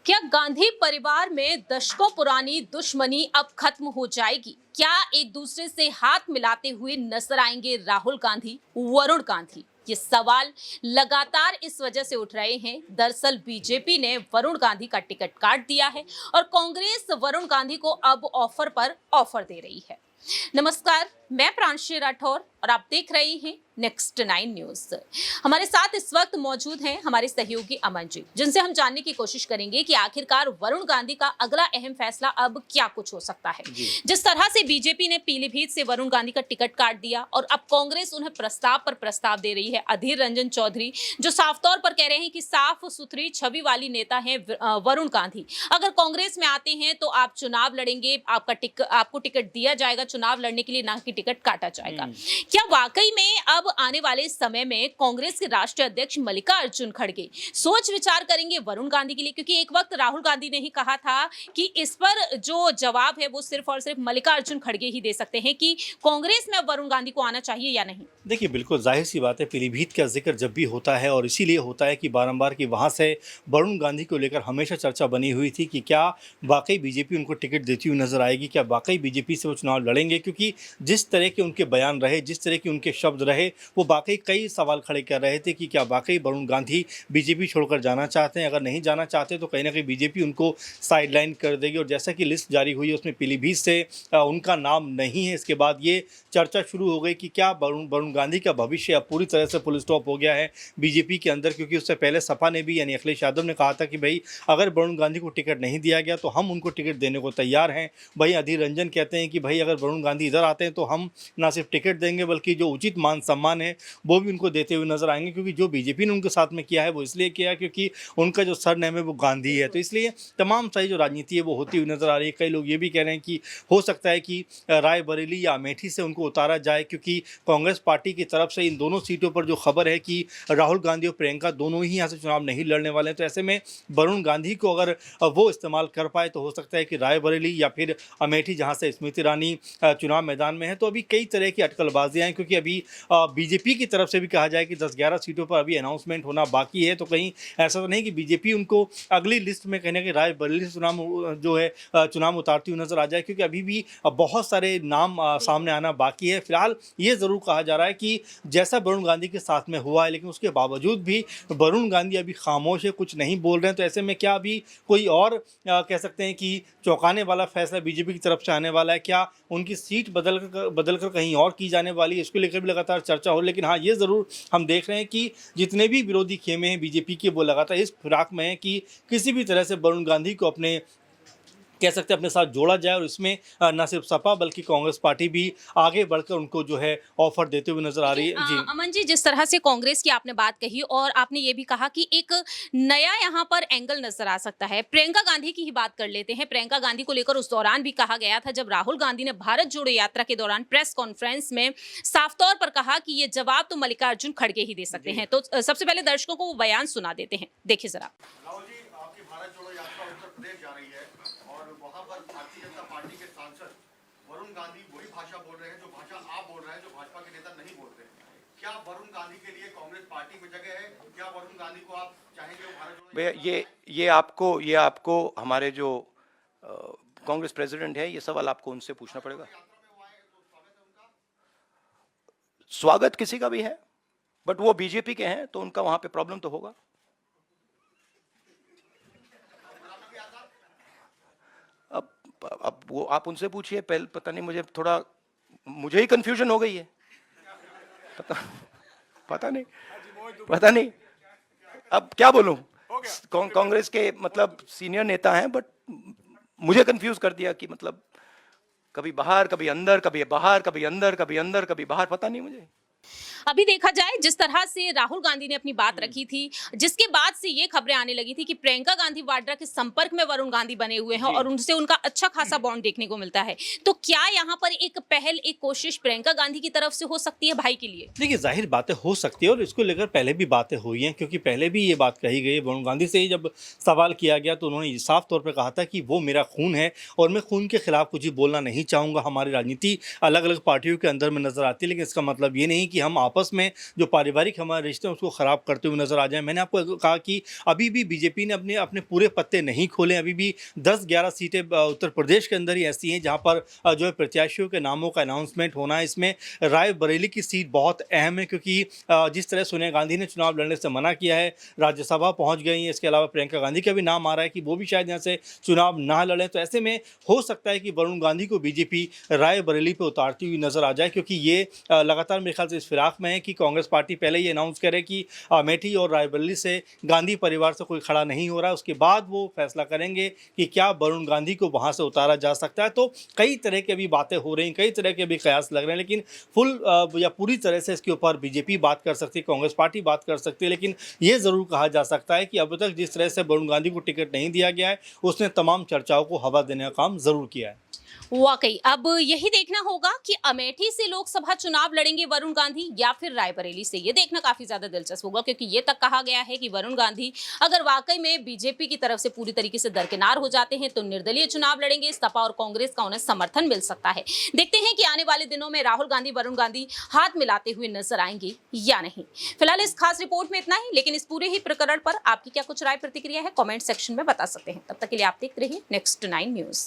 क्या गांधी परिवार में दशकों पुरानी दुश्मनी अब खत्म हो जाएगी? क्या एक दूसरे से हाथ मिलाते हुए नजर आएंगे राहुल गांधी, वरुण गांधी? ये सवाल लगातार इस वजह से उठ रहे हैं। दरअसल बीजेपी ने वरुण गांधी का टिकट काट दिया है और कांग्रेस वरुण गांधी को अब ऑफर पर ऑफर दे रही है। नमस्कार, मैं प्रांशी राठौर और आप देख रहे हैं नेक्स्ट 9 न्यूज। हमारे साथ इस वक्त मौजूद हैं हमारे सहयोगी अमन जी, जिनसे हम जानने की कोशिश करेंगे कि आखिरकार वरुण गांधी का अगला अहम फैसला अब क्या कुछ हो सकता है। जिस तरह से बीजेपी ने पीलीभीत से वरुण गांधी का टिकट काट दिया और अब कांग्रेस उन्हें प्रस्ताव पर प्रस्ताव दे रही है। अधीर रंजन चौधरी जो साफ तौर पर कह रहे हैं कि साफ सुथरी छवि वाली नेता है वरुण गांधी, अगर कांग्रेस में आते हैं तो आप चुनाव लड़ेंगे, आपको टिकट दिया जाएगा चुनाव लड़ने के लिए, ना कि टिकट काटा जाएगा। क्या वाकई में अब आने वाले समय में कांग्रेस के राष्ट्रीय अध्यक्ष मल्लिकार्जुन खड़गे सोच विचार करेंगे वरुण गांधी के लिए? क्योंकि एक वक्त राहुल गांधी ने ही कहा था कि इस पर जो जवाब है वो सिर्फ और सिर्फ मल्लिकार्जुन खड़गे ही दे सकते हैं कि कांग्रेस में अब वरुण गांधी को आना चाहिए या नहीं। देखिए, बिल्कुल जाहिर सी बात है, पीलीभीत का जिक्र जब भी होता है और इसीलिए होता है कि बारंबार कि वहाँ से वरुण गांधी को लेकर हमेशा चर्चा बनी हुई थी कि क्या वाकई बीजेपी उनको टिकट देती हुई नजर आएगी, क्या वाकई बीजेपी से वो चुनाव लड़ेंगे। क्योंकि जिस तरह के उनके बयान रहे, जिस तरह के उनके शब्द रहे, वो वाकई कई सवाल खड़े कर रहे थे कि क्या वाकई वरुण गांधी बीजेपी छोड़कर जाना चाहते हैं। अगर नहीं जाना चाहते तो कहीं ना कहीं बीजेपी उनको साइडलाइन कर देगी। और जैसा कि लिस्ट जारी हुई है उसमें पीलीभीत से उनका नाम नहीं है। इसके बाद ये चर्चा शुरू हो गई कि क्या वरुण गांधी का भविष्य अब पूरी तरह से फुल स्टॉप हो गया है बीजेपी के अंदर। क्योंकि उससे पहले सपा ने भी यानी अखिलेश यादव ने कहा था कि भाई अगर वरुण गांधी को टिकट नहीं दिया गया तो हम उनको टिकट देने को तैयार हैं। भाई अधीर रंजन कहते हैं कि भाई अगर वरुण गांधी इधर आते हैं तो हम ना सिर्फ टिकट देंगे बल्कि जो उचित मान सम्मान है वो भी उनको देते हुए नजर आएंगे। क्योंकि जो बीजेपी ने उनके साथ में किया है वो इसलिए किया है क्योंकि उनका जो सरनेम है वो गांधी है। तो इसलिए तमाम सारी जो राजनीति है वो होती हुई नजर आ रही है। कई लोग ये भी कह रहे हैं कि हो सकता है कि रायबरेली या अमेठी से उनको उतारा जाए, क्योंकि कांग्रेस पार्टी की तरफ से इन दोनों सीटों पर जो खबर है कि राहुल गांधी और प्रियंका दोनों ही यहाँ से चुनाव नहीं लड़ने वाले हैं। तो ऐसे में वरुण गांधी को अगर वो इस्तेमाल कर पाए तो हो सकता है कि रायबरेली या फिर अमेठी, जहाँ से स्मृति ईरानी चुनाव मैदान में है। तो अभी कई तरह की अटकलबाजियाँ हैं, क्योंकि अभी बीजेपी की तरफ से भी कहा जाए कि 10-11 सीटों पर अभी अनाउंसमेंट होना बाकी है। तो कहीं ऐसा तो नहीं कि बीजेपी उनको अगली लिस्ट में कहने के रायबरेली से चुनाव जो है चुनाव उतारती हुई नजर आ जाए, क्योंकि अभी भी बहुत सारे नाम सामने आना बाकी है। फिलहाल ये ज़रूर कहा जा रहा है कि जैसा वरुण गांधी के साथ में हुआ है, लेकिन उसके बावजूद भी वरुण गांधी अभी खामोश है, कुछ नहीं बोल रहे हैं। तो ऐसे में क्या अभी कोई और कह सकते हैं कि चौंकाने वाला फैसला बीजेपी की तरफ से आने वाला है? क्या उनकी सीट बदल कर कहीं और की जाने वाली है? इसको लेकर भी लगातार चर्चा हो। लेकिन हाँ, ये ज़रूर हम देख रहे हैं कि जितने भी विरोधी खेमे हैं बीजेपी के वो लगातार इस फिराक में है कि किसी भी तरह से वरुण गांधी को अपने कह सकते हैं अपने साथ जोड़ा जाए। और इसमें न सिर्फ सपा बल्कि कांग्रेस पार्टी भी आगे बढ़कर उनको जो है ऑफर देते हुए नजर आ रही है। जी अमन जी, जिस तरह से कांग्रेस की आपने बात कही और आपने ये भी कहा कि एक नया यहाँ पर एंगल नजर आ सकता है। प्रियंका गांधी की ही बात कर लेते हैं। प्रियंका गांधी को लेकर उस दौरान भी कहा गया था, जब राहुल गांधी ने भारत जोड़ो यात्रा के दौरान प्रेस कॉन्फ्रेंस में साफ तौर पर कहा कि ये जवाब तो मल्लिकार्जुन खड़गे ही दे सकते हैं। तो सबसे पहले दर्शकों को वो बयान सुना देते हैं, देखिए जरा। राहुल जी, आपकी भारत जोड़ो यात्रा उत्तर प्रदेश जा रही है और वहां पर भारतीय जनता पार्टी के सांसद वरुण गांधी वही भाषा बोल रहे हैं जो भाषा आप बोल रहे हैं, जो भाजपा के नेता नहीं बोलते। क्या वरुण गांधी के लिए कांग्रेस पार्टी में जगह है? क्या वरुण गांधी को आप चाहेंगे वो भारत जोड़ो यात्रा? ये आपको हमारे जो कांग्रेस प्रेसिडेंट है, ये सवाल आपको उनसे पूछना पड़ेगा। स्वागत किसी का भी है, बट वो बीजेपी के हैं तो उनका वहां पे प्रॉब्लम तो होगा। अब वो आप उनसे पूछिए। पहले पता नहीं, मुझे ही कंफ्यूजन हो गई है। पता नहीं अब क्या बोलूं। कांग्रेस के मतलब सीनियर नेता हैं, बट मुझे कंफ्यूज कर दिया कि मतलब कभी बाहर, कभी अंदर, कभी बाहर, कभी अंदर, कभी अंदर, कभी बाहर, पता नहीं मुझे। अभी देखा जाए जिस तरह से राहुल गांधी ने अपनी बात रखी थी, जिसके बाद से ये खबरें आने लगी थी कि प्रियंका गांधी वाड्रा के संपर्क में वरुण गांधी बने हुए हैं और उनसे उनका अच्छा खासा बॉन्ड देखने को मिलता है। तो क्या यहाँ पर एक पहल, एक कोशिश प्रियंका गांधी की तरफ से हो सकती है भाई के लिए? देखिए, जाहिर बातें हो सकती है और इसको लेकर पहले भी बातें हुई हैं, क्योंकि पहले भी ये बात कही गई। वरुण गांधी से ही जब सवाल किया गया तो उन्होंने साफ तौर पर कहा था कि वो मेरा खून है और मैं खून के खिलाफ कुछ भी बोलना नहीं चाहूँगा। हमारी राजनीति अलग अलग पार्टियों के अंदर में नजर आती है, लेकिन इसका मतलब ये नहीं कि हम आपस में जो पारिवारिक हमारे रिश्ते हैं उसको ख़राब करते हुए नजर आ जाए। मैंने आपको कहा कि अभी भी बीजेपी ने अपने अपने पूरे पत्ते नहीं खोले। अभी भी 10-11 सीटें उत्तर प्रदेश के अंदर ही ऐसी हैं जहां पर जो है प्रत्याशियों के नामों का अनाउंसमेंट होना है। इसमें रायबरेली की सीट बहुत अहम है, क्योंकि जिस तरह सोनिया गांधी ने चुनाव लड़ने से मना किया है, राज्यसभा पहुंच गई है। इसके अलावा प्रियंका गांधी का भी नाम आ रहा है कि वो भी शायद यहाँ से चुनाव ना लड़ें। तो ऐसे में हो सकता है कि वरुण गांधी को बीजेपी रायबरेली पे उतारती हुई नजर आ जाए, क्योंकि ये लगातार मेरे ख्याल से इस फिराक में है कि कांग्रेस पार्टी पहले ही अनाउंस करे कि अमेठी और रायबरेली से गांधी परिवार से कोई खड़ा नहीं हो रहा है। उसके बाद वो फैसला करेंगे कि क्या वरुण गांधी को वहां से उतारा जा सकता है। तो कई तरह की अभी बातें हो रही हैं, कई तरह के भी कयास लग रहे हैं, लेकिन फुल या पूरी तरह से इसके ऊपर बीजेपी बात कर सकती है, कांग्रेस पार्टी बात कर सकती है। लेकिन ये जरूर कहा जा सकता है कि अब तक जिस तरह से वरुण गांधी को टिकट नहीं दिया गया है, उसने तमाम चर्चाओं को हवा देने का काम जरूर किया है। वाकई अब यही देखना होगा कि अमेठी से लोकसभा चुनाव लड़ेंगे वरुण गांधी या फिर रायबरेली से। ये देखना काफी ज्यादा दिलचस्प होगा, क्योंकि ये तक कहा गया है कि वरुण गांधी अगर वाकई में बीजेपी की तरफ से पूरी तरीके से दरकिनार हो जाते हैं तो निर्दलीय चुनाव लड़ेंगे। सपा और कांग्रेस का उन्हें समर्थन मिल सकता है। देखते हैं कि आने वाले दिनों में राहुल गांधी वरुण गांधी हाथ मिलाते हुए नजर आएंगे या नहीं। फिलहाल इस खास रिपोर्ट में इतना ही, लेकिन इस पूरे ही प्रकरण पर आपकी क्या कुछ राय प्रतिक्रिया है कमेंट सेक्शन में बता सकते हैं। तब तक के लिए आप देखते रहिए Next 9 न्यूज।